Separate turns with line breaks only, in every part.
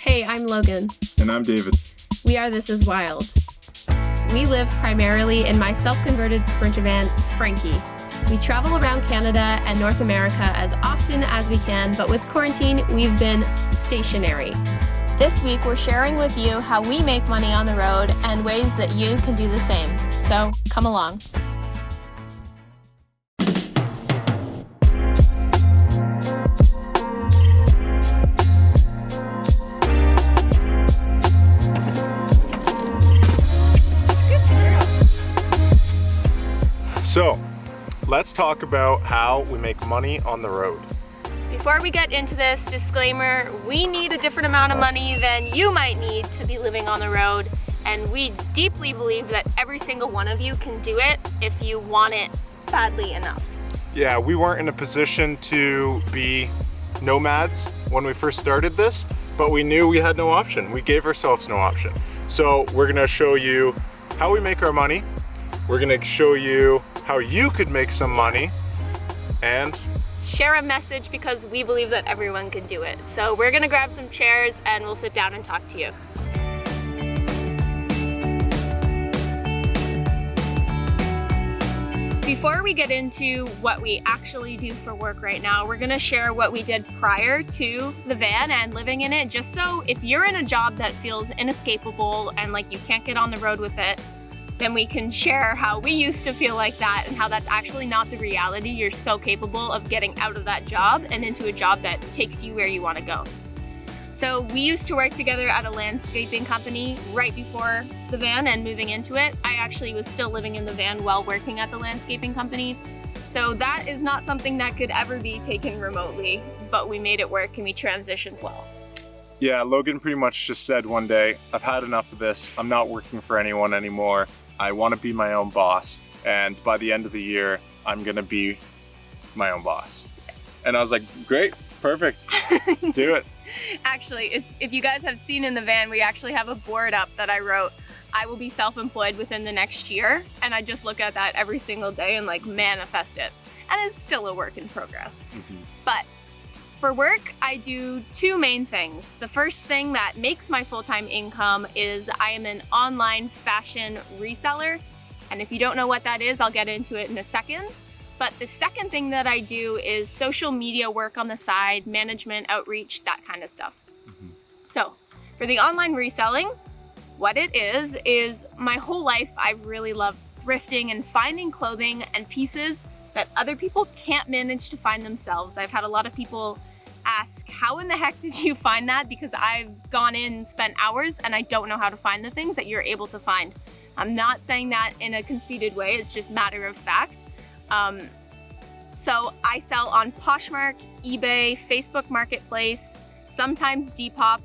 Hey, I'm Logan.
And I'm David.
We are This Is Wild. We live primarily in my self-converted Sprinter van, Frankie. We travel around Canada and North America as often as we can, but with quarantine, we've been stationary. This week, we're sharing with you how we make money on the road and ways that you can do the same. So come along.
So, let's talk about how we make money on the road.
Before we get into this, disclaimer, we need a different amount of money than you might need to be living on the road, and we deeply believe that every single one of you can do it if you want it badly enough.
Yeah, we weren't in a position to be nomads when we first started this, but we knew we had no option. We gave ourselves no option. So we're gonna show you how we make our money. We're gonna show you how you could make some money and
share a message because we believe that everyone can do it. So we're gonna grab some chairs and we'll sit down and talk to you. Before we get into what we actually do for work right now, we're gonna share what we did prior to the van and living in it, just so if you're in a job that feels inescapable and like you can't get on the road with it, then we can share how we used to feel like that and how that's actually not the reality. You're so capable of getting out of that job and into a job that takes you where you want to go. So we used to work together at a landscaping company right before the van and moving into it. I actually was still living in the van while working at the landscaping company. So that is not something that could ever be taken remotely, but we made it work and we transitioned well.
yeah, Logan pretty much just said one day, I've had enough of this. I'm not working for anyone anymore. I want to be my own boss. And by the end of the year, I'm going to be my own boss. And I was like, great, perfect, do it.
Actually, if you guys have seen in the van, we actually have a board up that I wrote, I will be self-employed within the next year. And I just look at that every single day and like manifest it. And it's still a work in progress. But for work, I do two main things. The first thing that makes my full-time income is I am an online fashion reseller. And if you don't know what that is, I'll get into it in a second. But the second thing that I do is social media work on the side, management, outreach, that kind of stuff. So for the online reselling, what it is my whole life I've really loved thrifting and finding clothing and pieces that other people can't manage to find themselves. I've had a lot of people ask, how in the heck did you find that? Because I've gone in and spent hours and I don't know how to find the things that you're able to find. I'm not saying that in a conceited way, it's just matter of fact. So I sell on Poshmark, eBay, Facebook Marketplace, sometimes Depop,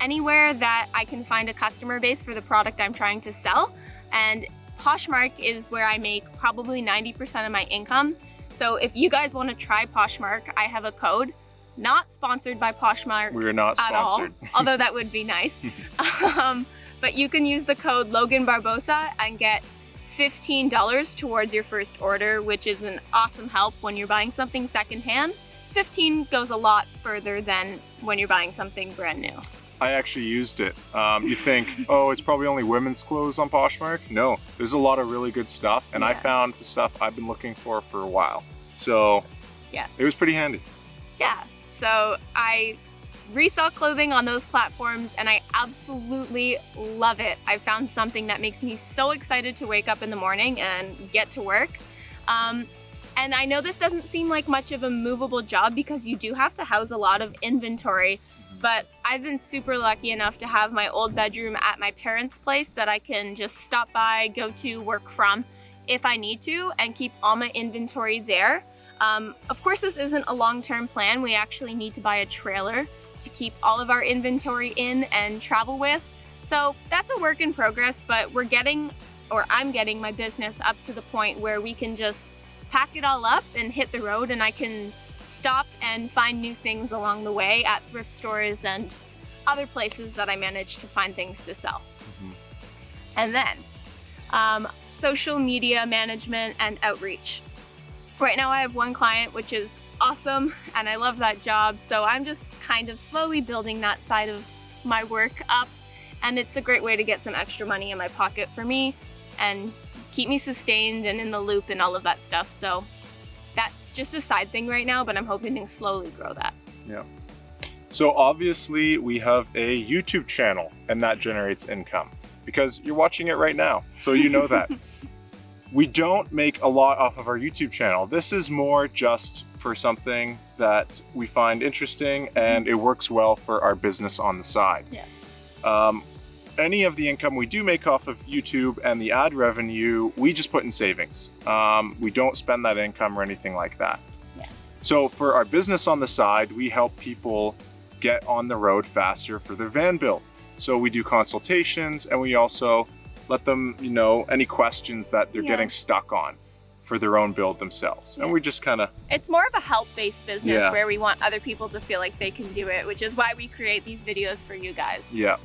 anywhere that I can find a customer base for the product I'm trying to sell. And Poshmark is where I make probably 90% of my income. So if you guys want to try Poshmark, I have a code. Not sponsored by Poshmark.
We're not sponsored.
At all, although that would be nice. But you can use the code Logan Barbosa and get $15 towards your first order, which is an awesome help when you're buying something secondhand. 15 goes a lot further than when you're buying something brand new.
I actually used it. You think, oh, it's probably only women's clothes on Poshmark? No, there's a lot of really good stuff, and I found the stuff I've been looking for a while. So yeah, it was pretty handy.
Yeah, so I resell clothing on those platforms and I absolutely love it. I found something that makes me so excited to wake up in the morning and get to work. And I know this doesn't seem like much of a movable job because you do have to house a lot of inventory, but I've been super lucky enough to have my old bedroom at my parents' place that I can just stop by, go to, work from if I need to, and keep all my inventory there. Of course, this isn't a long-term plan. We actually need to buy a trailer to keep all of our inventory in and travel with. So that's a work in progress, but I'm getting my business up to the point where we can just pack it all up and hit the road, and I can stop and find new things along the way at thrift stores and other places that I manage to find things to sell. And then social media management and outreach. Right now I have one client, which is awesome, and I love that job, so I'm just kind of slowly building that side of my work up, and it's a great way to get some extra money in my pocket for me and keep me sustained and in the loop and all of that stuff. So that's just a side thing right now, but I'm hoping to slowly grow that.
Yeah. So obviously we have a YouTube channel, and that generates income because you're watching it right now. So you know that. We don't make a lot off of our YouTube channel. This is more just for something that we find interesting, and it works well for our business on the side.
Yeah.
Any of the income we do make off of YouTube and the ad revenue, we just put in savings. We don't spend that income or anything like that.
Yeah.
So for our business on the side, we help people get on the road faster for their van build. So we do consultations, and we also let them, any questions that they're getting stuck on for their own build themselves. And we just kind of...
It's more of a help-based business where we want other people to feel like they can do it, which is why we create these videos for you guys.
Yeah.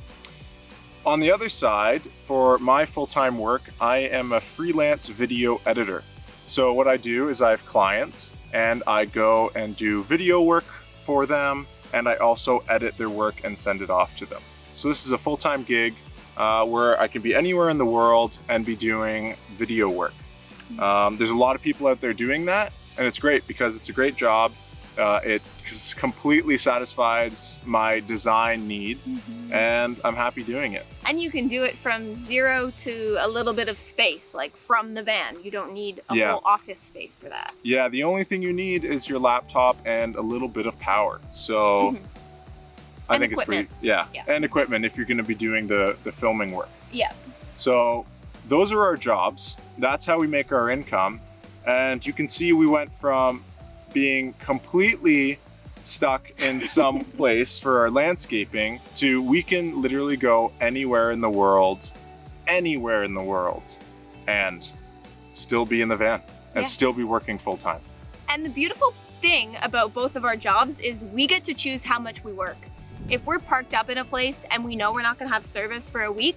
On the other side, for my full-time work, I am a freelance video editor. So what I do is I have clients, and I go and do video work for them, and I also edit their work and send it off to them. So this is a full-time gig where I can be anywhere in the world and be doing video work. There's a lot of people out there doing that, and it's great because it's a great job. It completely satisfies my design need, and I'm happy doing it. And
you can do it from zero to a little bit of space, like from the van. You don't need a whole office space for that.
Yeah, the only thing you need is your laptop and a little bit of power. So I think
equipment.
It's pretty, and equipment if you're going to be doing the filming work.
Yeah.
So those are our jobs. That's how we make our income. And you can see we went from being completely stuck in some place for our landscaping to we can literally go anywhere in the world, and still be in the van and still be working full time.
And the beautiful thing about both of our jobs is we get to choose how much we work. If we're parked up in a place and we know we're not gonna have service for a week,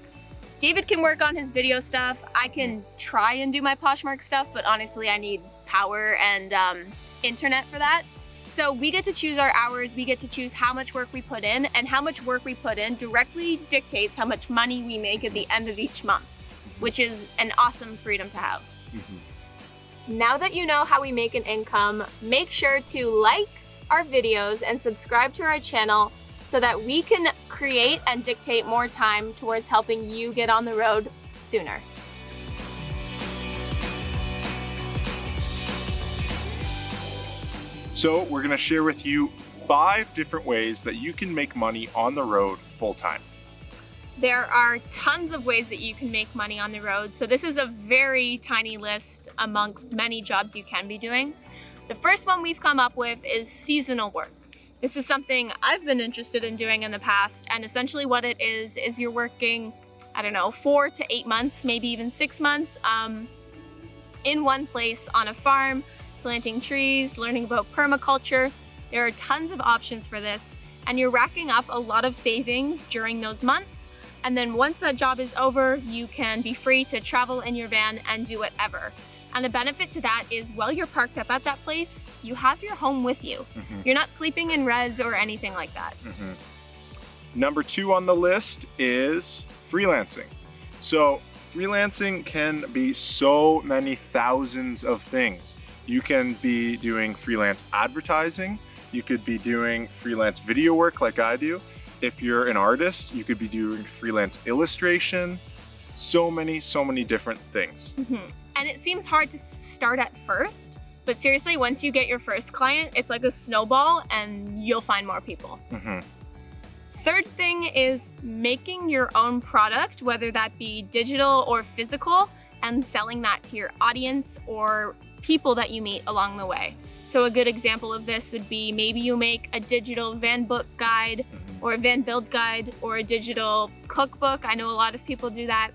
David can work on his video stuff. I can try and do my Poshmark stuff, but honestly I need power and internet for that. So we get to choose our hours, we get to choose how much work we put in, and how much work we put in directly dictates how much money we make at the end of each month, which is an awesome freedom to have. Now that you know how we make an income, make sure to like our videos and subscribe to our channel so that we can create and dictate more time towards helping you get on the road sooner.
So we're gonna share with you 5 different ways that you can make money on the road full-time.
There are tons of ways that you can make money on the road. So this is a very tiny list amongst many jobs you can be doing. The first one we've come up with is seasonal work. This is something I've been interested in doing in the past, and essentially what it is you're working, 4 to 8 months, maybe even 6 months, in one place on a farm, planting trees, learning about permaculture. There are tons of options for this, and you're racking up a lot of savings during those months. And then once that job is over, you can be free to travel in your van and do whatever. And the benefit to that is while you're parked up at that place, you have your home with you. You're not sleeping in res or anything like that.
Number 2 on the list is freelancing. So freelancing can be so many thousands of things. You can be doing freelance advertising. You could be doing freelance video work like I do. If you're an artist, you could be doing freelance illustration. So many different things.
And it seems hard to start at first, but seriously, once you get your first client, it's like a snowball and you'll find more people. Third thing is making your own product, whether that be digital or physical, and selling that to your audience or people that you meet along the way. So a good example of this would be maybe you make a digital van book guide or a van build guide or a digital cookbook. I know a lot of people do that,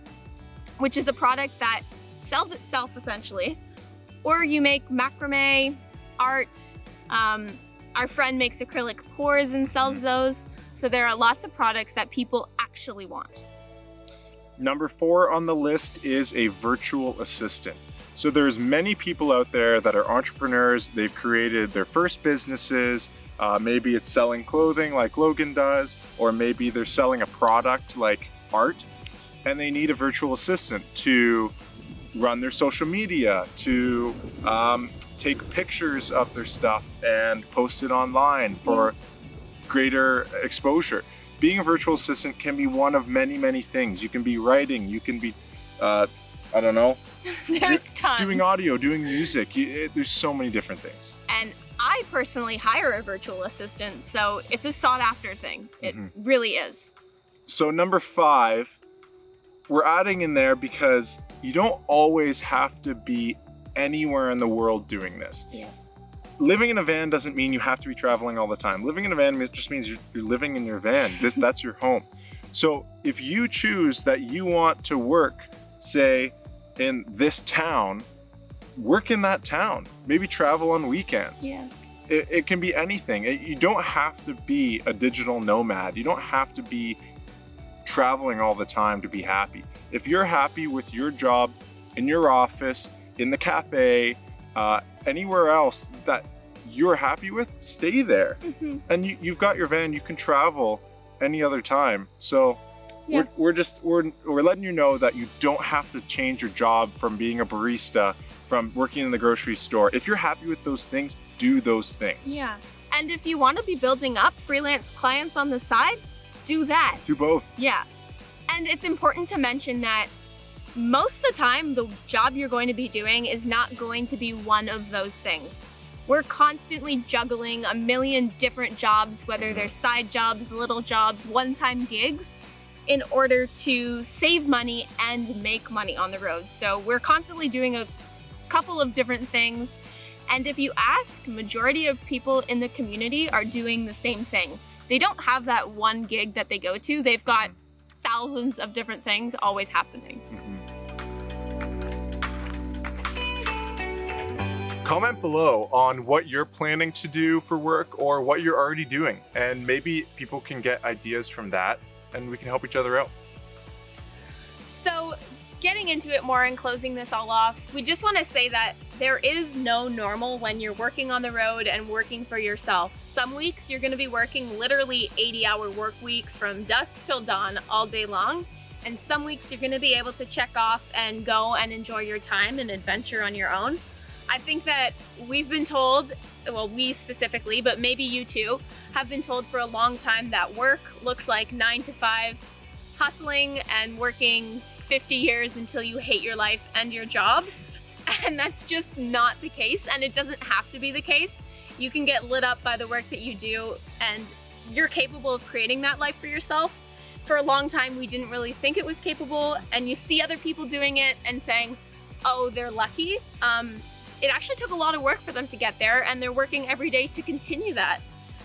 which is a product that sells itself essentially. Or you make macrame, art. Our friend makes acrylic pours and sells those. So there are lots of products that people actually want.
Number 4 on the list is a virtual assistant. So there's many people out there that are entrepreneurs. They've created their first businesses Maybe it's selling clothing like Logan does, or maybe they're selling a product like art, and they need a virtual assistant to run their social media, to take pictures of their stuff and post it online for greater exposure. Being a virtual assistant can be one of many, many things. You can be writing, you can be, I don't know,
There's tons.
doing audio, doing music. There's so many different things.
And I personally hire a virtual assistant, so it's a sought after thing. It really is.
So number 5, we're adding in there because you don't always have to be anywhere in the world doing this.
Yes.
Living in a van doesn't mean you have to be traveling all the time. Living in a van just means you're living in your van. That's your home. So if you choose that you want to work, say, in this town, work in that town. Maybe travel on weekends.
Yeah.
It can be anything. You don't have to be a digital nomad. You don't have to be traveling all the time to be happy. If you're happy with your job, in your office, in the cafe, anywhere else that you're happy with, stay there. And you've got your van, you can travel any other time. So we're letting you know that you don't have to change your job from being a barista, from working in the grocery store. If you're happy with those things, do those things.
Yeah. And if you want to be building up freelance clients on the side, do that.
Do both.
Yeah. And it's important to mention that most of the time, the job you're going to be doing is not going to be one of those things. We're constantly juggling a million different jobs, whether they're side jobs, little jobs, one-time gigs, in order to save money and make money on the road. So we're constantly doing a couple of different things. And if you ask, majority of people in the community are doing the same thing. They don't have that one gig that they go to. They've got thousands of different things always happening.
Comment below on what you're planning to do for work or what you're already doing, and maybe people can get ideas from that and we can help each other out.
So getting into it more and closing this all off, we just want to say that there is no normal when you're working on the road and working for yourself. Some weeks you're going to be working literally 80-hour work weeks from dusk till dawn all day long. And some weeks you're going to be able to check off and go and enjoy your time and adventure on your own. I think that we've been told, well, we specifically, but maybe you too, have been told for a long time that work looks like 9 to 5, hustling and working 50 years until you hate your life and your job. And that's just not the case, and it doesn't have to be the case. You can get lit up by the work that you do, and you're capable of creating that life for yourself. For a long time, we didn't really think it was capable, and you see other people doing it and saying, oh, they're lucky. It actually took a lot of work for them to get there, and they're working every day to continue that.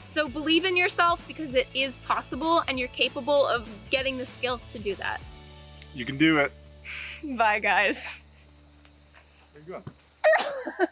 So believe in yourself, because it is possible, and you're capable of getting the skills to do that.
You can do it.
Bye, guys.
Where you going?